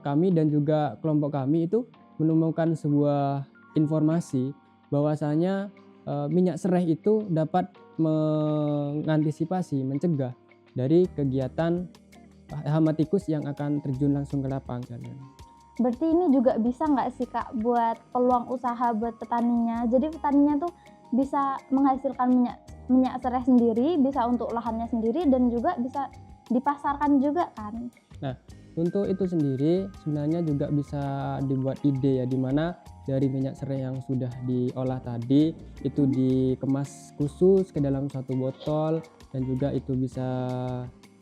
kami dan juga kelompok kami itu menemukan sebuah informasi bahwasanya minyak serai itu dapat mengantisipasi, mencegah dari kegiatan hama tikus yang akan terjun langsung ke lapangan. Berarti ini juga bisa nggak sih Kak buat peluang usaha buat petaninya? Jadi petaninya tuh bisa menghasilkan minyak serai sendiri, bisa untuk lahannya sendiri dan juga bisa dipasarkan juga kan? Nah, untuk itu sendiri sebenarnya juga bisa dibuat ide ya, dimana dari minyak serai yang sudah diolah tadi itu dikemas khusus ke dalam satu botol dan juga itu bisa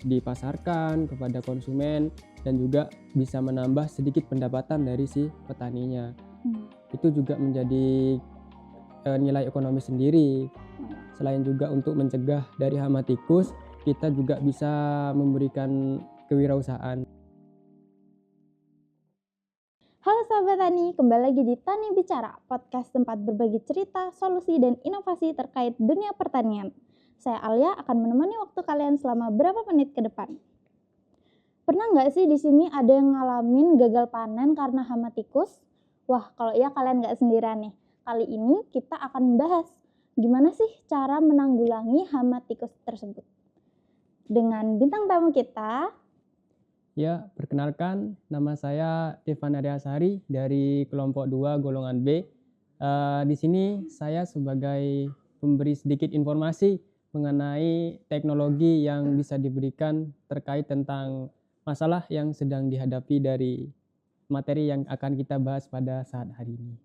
dipasarkan kepada konsumen dan juga bisa menambah sedikit pendapatan dari si petaninya. Itu juga menjadi nilai ekonomi sendiri. Selain juga untuk mencegah dari hama tikus, kita juga bisa memberikan kewirausahaan. Halo sahabat Tani, kembali lagi di Tani Bicara, podcast tempat berbagi cerita, solusi, dan inovasi terkait dunia pertanian. Saya Alia akan menemani waktu kalian selama berapa menit ke depan. Pernah nggak sih di sini ada yang ngalamin gagal panen karena hama tikus? Wah, kalau iya kalian nggak sendirian nih. Kali ini kita akan membahas gimana sih cara menanggulangi hama tikus tersebut. Dengan bintang tamu kita, Ya, perkenalkan nama saya Devan Aryasari dari kelompok 2 golongan B. Di sini saya sebagai pemberi sedikit informasi mengenai teknologi yang bisa diberikan terkait tentang masalah yang sedang dihadapi dari materi yang akan kita bahas pada saat hari ini.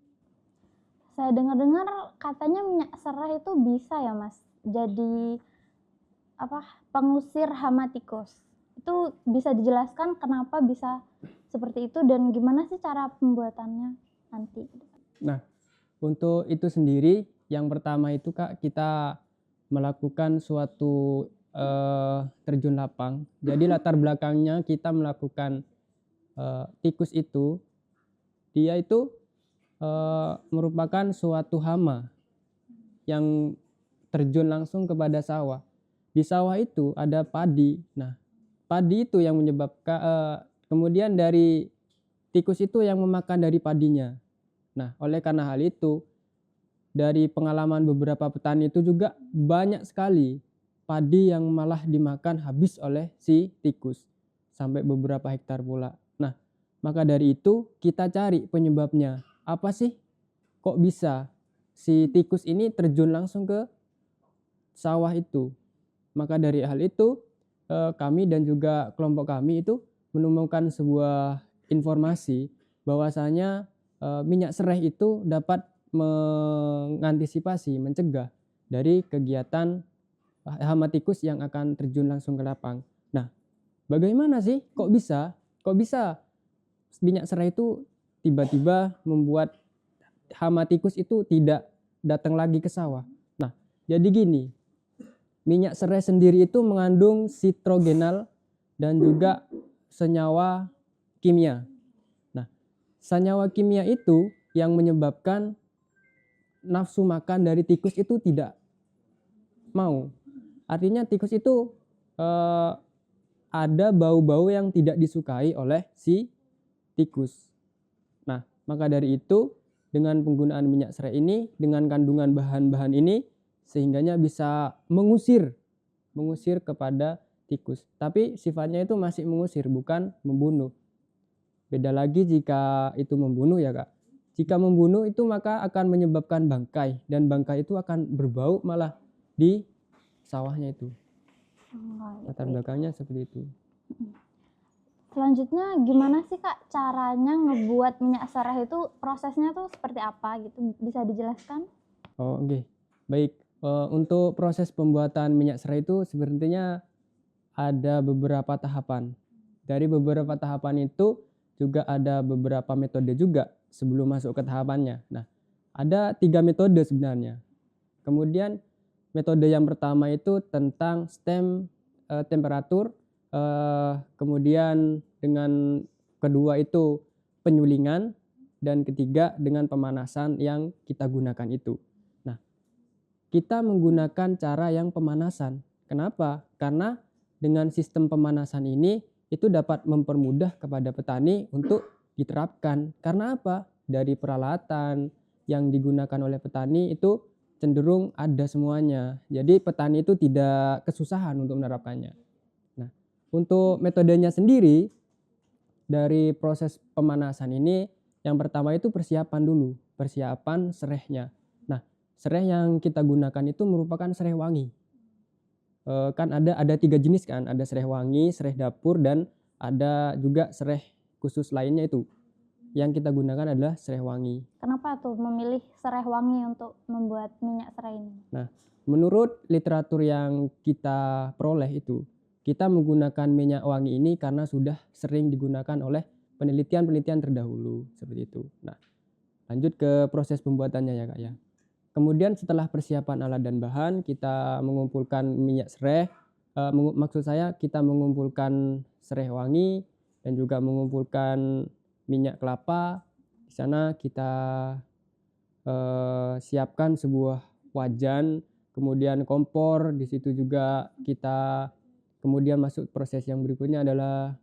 saya dengar-dengar katanya minyak serai itu bisa ya Mas, jadi pengusir hama tikus. Itu bisa dijelaskan kenapa bisa seperti itu dan gimana sih cara pembuatannya nanti? Nah, untuk itu sendiri yang pertama itu Kak, kita melakukan suatu terjun lapang. Jadi latar belakangnya kita melakukan tikus itu, dia itu merupakan suatu hama yang terjun langsung kepada sawah. Di sawah itu ada padi. Nah, padi itu yang menyebabkan kemudian dari tikus itu yang memakan dari padinya. Nah, oleh karena hal itu, dari pengalaman beberapa petani itu juga banyak sekali padi yang malah dimakan habis oleh si tikus, sampai beberapa hektar pula. Nah, maka dari itu kita cari penyebabnya. Apa sih kok bisa si tikus ini terjun langsung ke sawah itu? Maka dari hal itu kami dan juga kelompok kami itu menemukan sebuah informasi bahwasanya minyak serai itu dapat mengantisipasi, mencegah dari kegiatan hama tikus yang akan terjun langsung ke lapang. Nah, bagaimana sih? Kok bisa minyak serai itu tiba-tiba membuat hama tikus itu tidak datang lagi ke sawah? Nah, jadi gini, minyak serai sendiri itu mengandung sitrogenal dan juga senyawa kimia. Nah, senyawa kimia itu yang menyebabkan nafsu makan dari tikus itu tidak mau. Artinya tikus itu ada bau-bau yang tidak disukai oleh si tikus. Nah, maka dari itu dengan penggunaan minyak serai ini, dengan kandungan bahan-bahan ini, sehingganya bisa mengusir kepada tikus. Tapi sifatnya itu masih mengusir, bukan membunuh. Beda lagi jika itu membunuh ya Kak. Jika membunuh itu maka akan menyebabkan bangkai, dan bangkai itu akan berbau malah di sawahnya itu. Latar belakangnya seperti itu. Selanjutnya gimana sih Kak caranya ngebuat minyak serai itu, prosesnya tuh seperti apa gitu, bisa dijelaskan? Oh, oke. Baik, untuk proses pembuatan minyak serai itu sebenarnya ada beberapa tahapan. Dari beberapa tahapan itu juga ada beberapa metode juga sebelum masuk ke tahapannya. Nah, ada 3 metode sebenarnya. Kemudian metode yang pertama itu tentang stem temperatur, kemudian dengan kedua itu penyulingan, dan ketiga dengan pemanasan yang kita gunakan itu. Nah, kita menggunakan cara yang pemanasan. Kenapa? Karena dengan sistem pemanasan ini itu dapat mempermudah kepada petani untuk diterapkan. Karena apa? Dari peralatan yang digunakan oleh petani itu cenderung ada semuanya. Jadi petani itu tidak kesusahan untuk menerapkannya. Nah, untuk metodenya sendiri dari proses pemanasan ini yang pertama itu persiapan dulu, persiapan serehnya. Nah, sereh yang kita gunakan itu merupakan sereh wangi. Kan ada 3 jenis kan, ada sereh wangi, sereh dapur, dan ada juga sereh khusus lainnya itu. Yang kita gunakan adalah sereh wangi. Kenapa tuh memilih sereh wangi untuk membuat minyak serai ini? Nah, menurut literatur yang kita peroleh itu, kita menggunakan minyak wangi ini karena sudah sering digunakan oleh penelitian-penelitian terdahulu, seperti itu. Nah, lanjut ke proses pembuatannya ya Kak ya. Kemudian setelah persiapan alat dan bahan, kita mengumpulkan minyak sereh, maksud saya kita mengumpulkan sereh wangi dan juga mengumpulkan minyak kelapa. Di sana kita siapkan sebuah wajan, kemudian kompor. Di situ juga kita kemudian masuk proses yang berikutnya adalah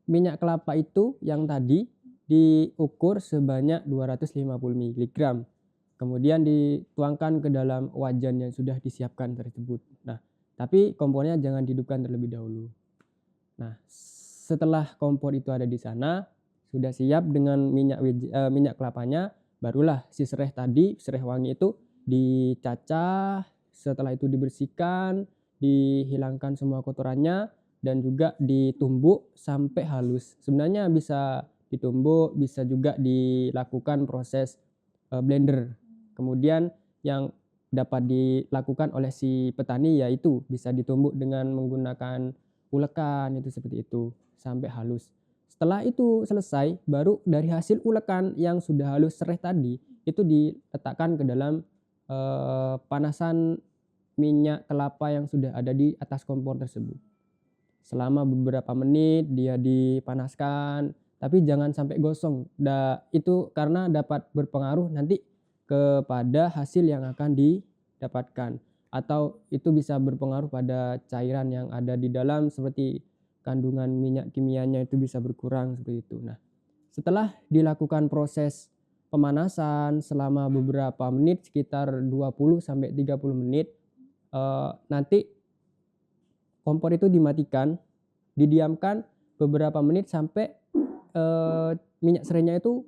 minyak kelapa itu yang tadi diukur sebanyak 250 mg. Kemudian dituangkan ke dalam wajan yang sudah disiapkan tersebut. Nah, tapi kompornya jangan dihidupkan terlebih dahulu. Nah, setelah kompor itu ada di sana, sudah siap dengan minyak kelapanya, barulah si sereh tadi, sereh wangi itu dicacah, setelah itu dibersihkan, dihilangkan semua kotorannya, dan juga ditumbuk sampai halus. Sebenarnya bisa ditumbuk, bisa juga dilakukan proses blender. Kemudian yang dapat dilakukan oleh si petani yaitu bisa ditumbuk dengan menggunakan ulekan, itu seperti itu sampai halus. Setelah itu selesai, baru dari hasil ulekan yang sudah halus sereh tadi itu diletakkan ke dalam panasan minyak kelapa yang sudah ada di atas kompor tersebut. Selama beberapa menit dia dipanaskan, tapi jangan sampai gosong. Itu karena dapat berpengaruh nanti kepada hasil yang akan didapatkan, atau itu bisa berpengaruh pada cairan yang ada di dalam, seperti kandungan minyak kimianya itu bisa berkurang seperti itu. Nah, setelah dilakukan proses pemanasan selama beberapa menit, sekitar 20 sampai 30 menit, nanti kompor itu dimatikan, didiamkan beberapa menit sampai minyak serainya itu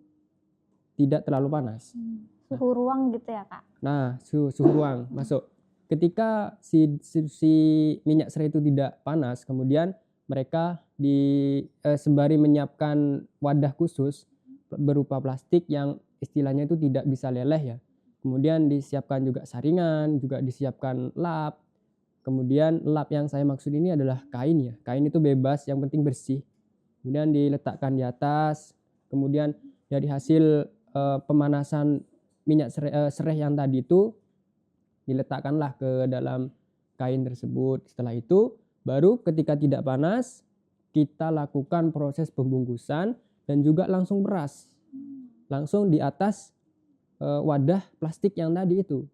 tidak terlalu panas. Suhu ruang gitu ya Kak? Nah, suhu ruang masuk. Ketika si minyak serai itu tidak panas, kemudian mereka sembari menyiapkan wadah khusus berupa plastik yang istilahnya itu tidak bisa leleh ya. Kemudian disiapkan juga saringan, juga disiapkan lap. Kemudian lap yang saya maksud ini adalah kain ya. Kain itu bebas, yang penting bersih. Kemudian diletakkan di atas. Kemudian dari hasil pemanasan minyak sereh yang tadi itu diletakkanlah ke dalam kain tersebut. Setelah itu baru ketika tidak panas kita lakukan proses pembungkusan dan juga langsung peras. Langsung di atas wadah plastik yang tadi itu.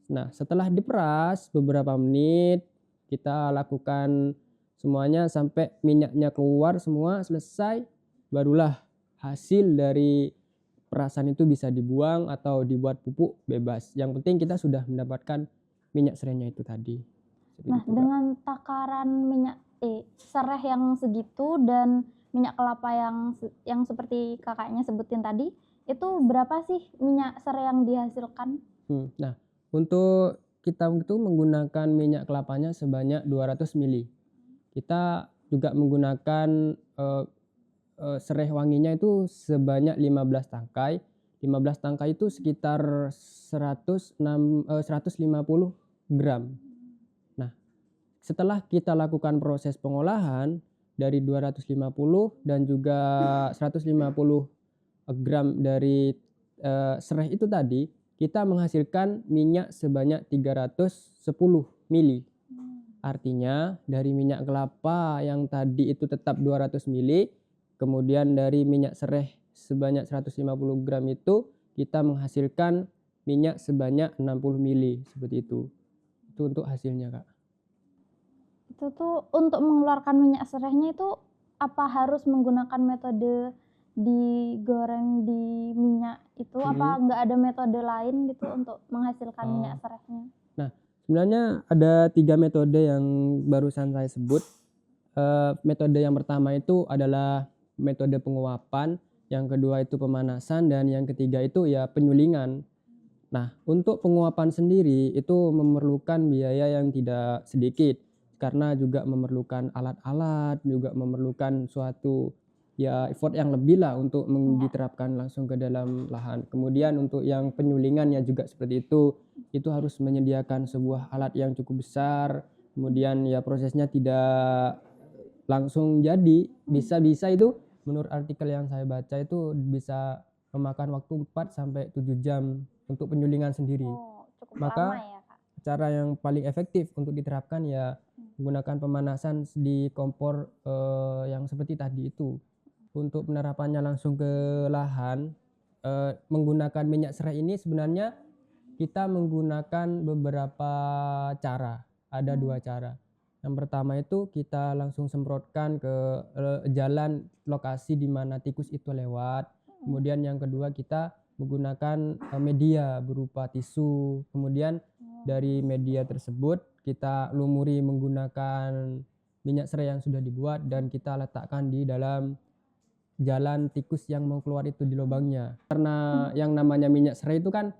Nah, setelah diperas beberapa menit, kita lakukan semuanya sampai minyaknya keluar semua, selesai, barulah hasil dari perasan itu bisa dibuang atau dibuat pupuk bebas. Yang penting kita sudah mendapatkan minyak serainya itu tadi. Nah, dengan takaran minyak sereh yang segitu dan minyak kelapa yang seperti kakaknya sebutin tadi, itu berapa sih minyak sereh yang dihasilkan? Nah, untuk kita itu menggunakan minyak kelapanya sebanyak 200 ml. Kita juga menggunakan sereh wanginya itu sebanyak 15 tangkai. 15 tangkai itu sekitar 150 gram. Nah, setelah kita lakukan proses pengolahan dari 250 dan juga 150 gram dari sereh itu tadi, kita menghasilkan minyak sebanyak 310 ml. Artinya dari minyak kelapa yang tadi itu tetap 200 ml, kemudian dari minyak sereh sebanyak 150 gram itu kita menghasilkan minyak sebanyak 60 ml, seperti itu. Itu untuk hasilnya Kak. Itu tuh untuk mengeluarkan minyak serehnya itu apa harus menggunakan metode digoreng di minyak itu, apa nggak ada metode lain gitu untuk menghasilkan minyak Oh. serehnya? Nah, sebenarnya ada 3 metode yang barusan saya sebut. Metode yang pertama itu adalah metode penguapan, yang kedua itu pemanasan, dan yang ketiga itu ya penyulingan. Nah, untuk penguapan sendiri itu memerlukan biaya yang tidak sedikit, karena juga memerlukan alat-alat, juga memerlukan suatu ya effort yang lebih lah untuk diterapkan langsung ke dalam lahan. Kemudian untuk yang penyulingan ya juga seperti itu harus menyediakan sebuah alat yang cukup besar, kemudian ya prosesnya tidak langsung jadi, bisa itu menurut artikel yang saya baca itu bisa memakan waktu 4 sampai 7 jam untuk penyulingan sendiri. Oh, cukup lama Maka ya, Kak? cara yang paling efektif untuk diterapkan ya menggunakan pemanasan di kompor yang seperti tadi itu. Untuk penerapannya langsung ke lahan, menggunakan minyak serai ini sebenarnya kita menggunakan beberapa cara, ada 2 cara. Yang pertama itu kita langsung semprotkan ke jalan lokasi di mana tikus itu lewat. Kemudian yang kedua kita menggunakan media berupa tisu. Kemudian dari media tersebut kita lumuri menggunakan minyak serai yang sudah dibuat dan kita letakkan di dalam jalan tikus yang mau keluar itu di lubangnya. Karena yang namanya minyak serai itu kan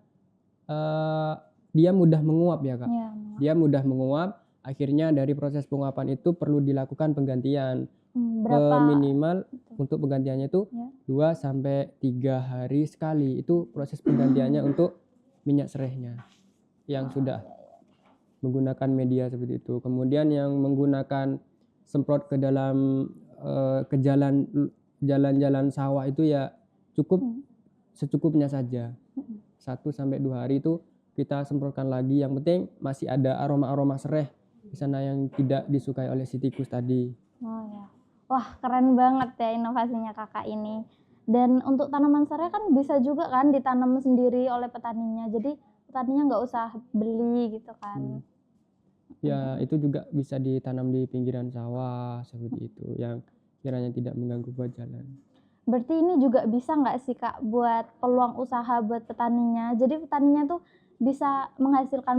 dia mudah menguap ya, Kak. Iya, Dia mudah menguap, akhirnya dari proses penguapan itu perlu dilakukan penggantian. berapa Minimal untuk penggantiannya itu ya? 2 sampai 3 hari sekali. Itu proses penggantiannya untuk minyak serehnya yang sudah menggunakan media seperti itu. Kemudian yang menggunakan semprot ke dalam ke jalan-jalan sawah itu ya cukup secukupnya saja. 1 sampai 2 hari itu kita semprotkan lagi, yang penting masih ada aroma-aroma sereh di sana yang tidak disukai oleh si tikus tadi. Oh ya. Wah, keren banget ya inovasinya Kakak ini. Dan untuk tanaman serai kan bisa juga kan ditanam sendiri oleh petaninya. Jadi petaninya nggak usah beli gitu kan. Ya, itu juga bisa ditanam di pinggiran sawah seperti itu, yang kiranya tidak mengganggu buat jalan. Berarti ini juga bisa nggak sih Kak buat peluang usaha buat petaninya? Jadi petaninya tuh bisa menghasilkan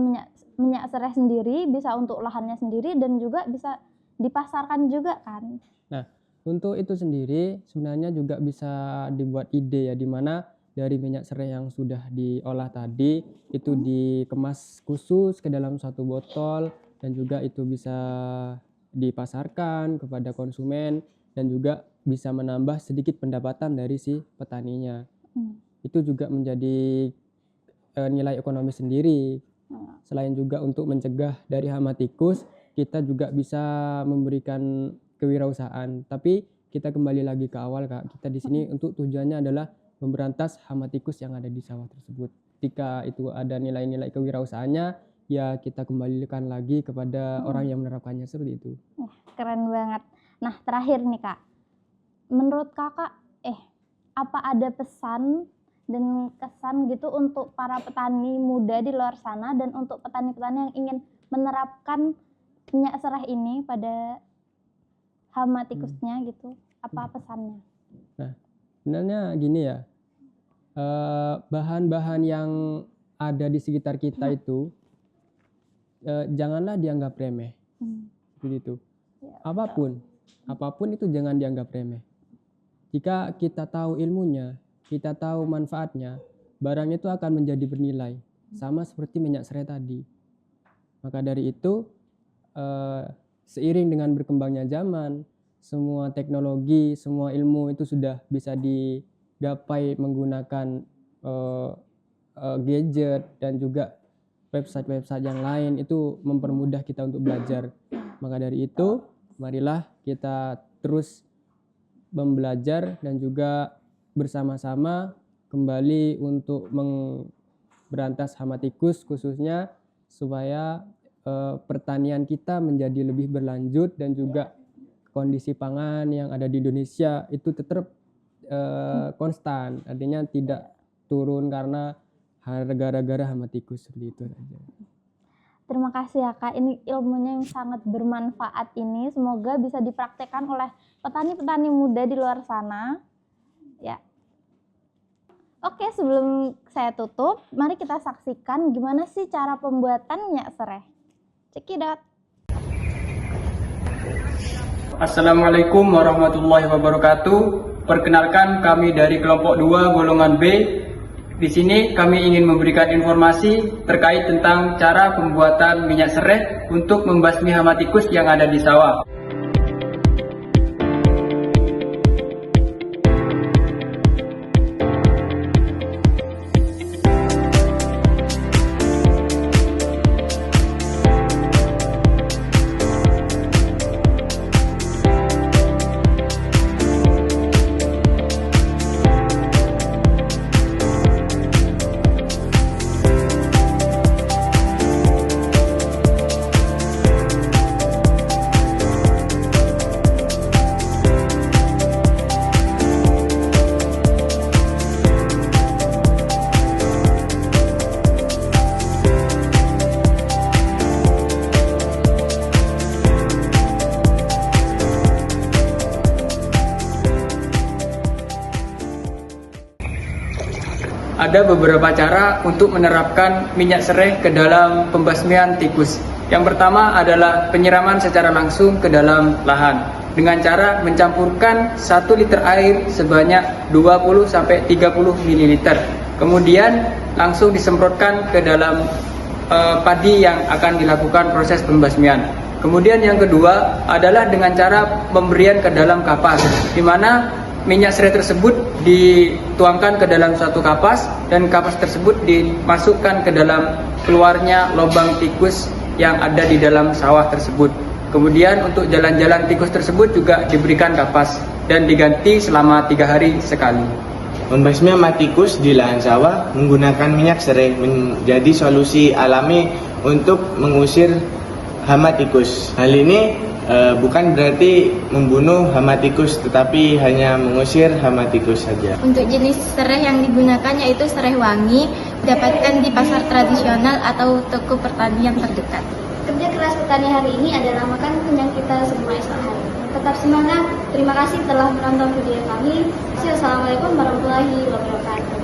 minyak serai sendiri, bisa untuk lahannya sendiri dan juga bisa dipasarkan juga kan? Nah, untuk itu sendiri sebenarnya juga bisa dibuat ide ya, di mana dari minyak serai yang sudah diolah tadi itu dikemas khusus ke dalam satu botol dan juga itu bisa dipasarkan kepada konsumen dan juga bisa menambah sedikit pendapatan dari si petaninya. Itu juga menjadi nilai ekonomi sendiri. Selain juga untuk mencegah dari hama tikus, kita juga bisa memberikan kewirausahaan. Tapi kita kembali lagi ke awal, Kak. Kita di sini untuk tujuannya adalah memberantas hama tikus yang ada di sawah tersebut. Ketika itu ada nilai-nilai kewirausahaannya, ya kita kembalikan lagi kepada orang yang menerapkannya seperti itu. Keren banget. Nah, terakhir nih Kak. Menurut Kakak, apa ada pesan dan kesan gitu untuk para petani muda di luar sana dan untuk petani-petani yang ingin menerapkan minyak serai ini pada hama tikusnya gitu? Apa pesannya? Nah, sebenarnya gini ya, bahan-bahan yang ada di sekitar kita itu janganlah dianggap remeh, begitu. Apapun itu jangan dianggap remeh. Jika kita tahu ilmunya, kita tahu manfaatnya, barang itu akan menjadi bernilai, sama seperti minyak serai tadi. Maka dari itu, seiring dengan berkembangnya zaman, semua teknologi, semua ilmu itu sudah bisa digapai menggunakan gadget dan juga website-website yang lain, itu mempermudah kita untuk belajar. Maka dari itu, marilah kita terus belajar dan juga bersama-sama kembali untuk memberantas hama tikus khususnya, supaya pertanian kita menjadi lebih berlanjut dan juga kondisi pangan yang ada di Indonesia itu tetap konstan, artinya tidak turun karena gara-gara hama tikus, seperti itu saja. Terima kasih ya Kak, ini ilmunya yang sangat bermanfaat ini. Semoga bisa dipraktekkan oleh petani-petani muda di luar sana. Ya. Oke, sebelum saya tutup, mari kita saksikan gimana sih cara pembuatan minyak serai. Cekidot. Assalamualaikum warahmatullahi wabarakatuh. Perkenalkan, kami dari kelompok 2 golongan B. Di sini kami ingin memberikan informasi terkait tentang cara pembuatan minyak serai untuk membasmi hama tikus yang ada di sawah. Ada beberapa cara untuk menerapkan minyak serai ke dalam pembasmian tikus. Yang pertama adalah penyiraman secara langsung ke dalam lahan dengan cara mencampurkan 1 liter air sebanyak 20-30 ml. Kemudian langsung disemprotkan ke dalam padi yang akan dilakukan proses pembasmian. Kemudian yang kedua adalah dengan cara pemberian ke dalam kapas, di mana minyak serai tersebut dituangkan ke dalam suatu kapas dan kapas tersebut dimasukkan ke dalam keluarnya lubang tikus yang ada di dalam sawah tersebut. Kemudian untuk jalan-jalan tikus tersebut juga diberikan kapas dan diganti selama 3 hari sekali. Membasmi hama tikus di lahan sawah menggunakan minyak serai menjadi solusi alami untuk mengusir hama tikus. Hal ini bukan berarti membunuh hama tikus, tetapi hanya mengusir hama tikus saja. Untuk jenis serai yang digunakan yaitu serai wangi, dapatkan di pasar tradisional atau toko pertanian terdekat. Kerja keras petani hari ini adalah makan kenyang kita semua esok hari. Tetap semangat. Terima kasih telah menonton video kami. Assalamualaikum warahmatullahi wabarakatuh.